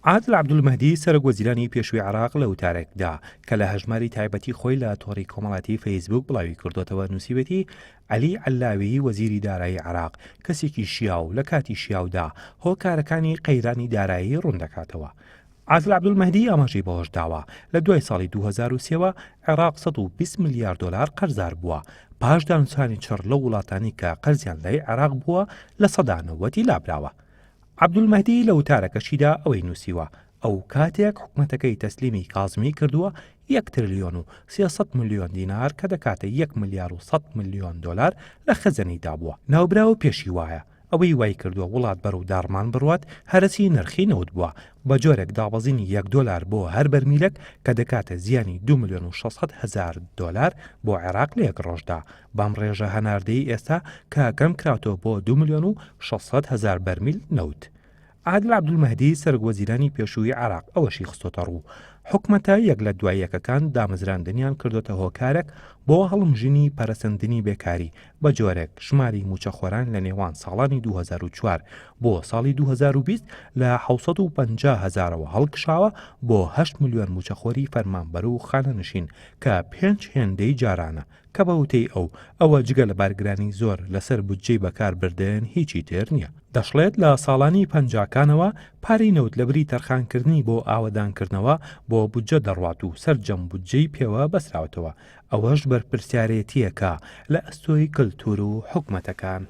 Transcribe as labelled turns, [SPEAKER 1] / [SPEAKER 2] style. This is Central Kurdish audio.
[SPEAKER 1] عادل عەبدولمەهدی سەرۆکوەزیرانی پێشووی عێراق لە وتارێکدا کە لە هەژماری تایبەتی خۆی لە تۆڕی کۆمەڵایەتی فەیسبووک بڵاوی کردوتەوە نووسیوێتی عەلی عەلاوی وەزیری دارایی عێراق کەسێکی شیاو لە کاتی شیاودا هۆکارەکانی قەیرانی دارایی ڕوون دەکاتەوە. عادل عەبدولمەهدی ئاماژەی بەوەش داوە لە دوای ساڵی 2023ەوە عێراق 120 ملیار دۆلار قەرزار بووە پاش دانوسانی چڕ لە وڵاتانی کە قەرزیان لای عێراق بووە لە سەدا 90 لابراوە. عەبدولمەهدی لە وتارەکەشیدا ئەوەی نووسیوە ئەو کاتێک حکومەتەکەی تەسلیمی کازمی کردووە 1 تریلیۆن و 300 ملیۆن دینار کە دەکاتە 1 ملیار و 100 ملیۆن دۆلار لە خەزەنەیدا بووە. ناوبراوە پێشی وایە ئەوەی وای کردووە وڵات بەرەو داڕمان بڕوات هەرسی نرخی نەوت بووە بە جۆرێک دابەزینی 1 دۆلار بۆ هەر بەرمیلەک کە دەکاتە زیانی 2 ملیۆن و 600 هەزار دۆلار بۆ عێراق لە یەک ڕۆژدا. بەم ڕێژە هەناردەی ئێستا کە کەم کراوەوە بۆ 2 ملیۆن و 600 هەزار بەرمیل نەوت. عادل عەبدولمەهدی سەرۆکوەزیرانی پێشووی عێراق ئەوەشی خستۆتە ڕوو حکومەتە یەک لە دوای یەکەکان دامەزراندنیان کردوتە هۆکارێک بۆ هەڵمژنی پەرەسەندنی بێکاری بە جۆرێک ژماری موچەخۆران لە نێوان ساڵانی 2004 بۆ ساڵی 2020 لە 650 هەزارەوە هەڵکشاوە بۆ 8 ملیۆن موچەخۆری فەرمانبەر و خانەنشین کە 5 هێندەی جارانە کە بە وتەی ئەوە جگە لە بارگرانی زۆر لەسەر بودجەی بەکاربردن هیچی تر نییە. دەشڵێت لە ساڵانی پەنجاکانەوە پارەی نەوت لە بری تەرخانکردنی بۆ ئاوەدانکردنەوە بۆ بودجە دەڕوات و سەرجەم بودجەی پێوە بەسراوتەوە ئەوەش بەرپرسیارەتیەکە لە ئەستۆی کلتور و حکومەتەکان.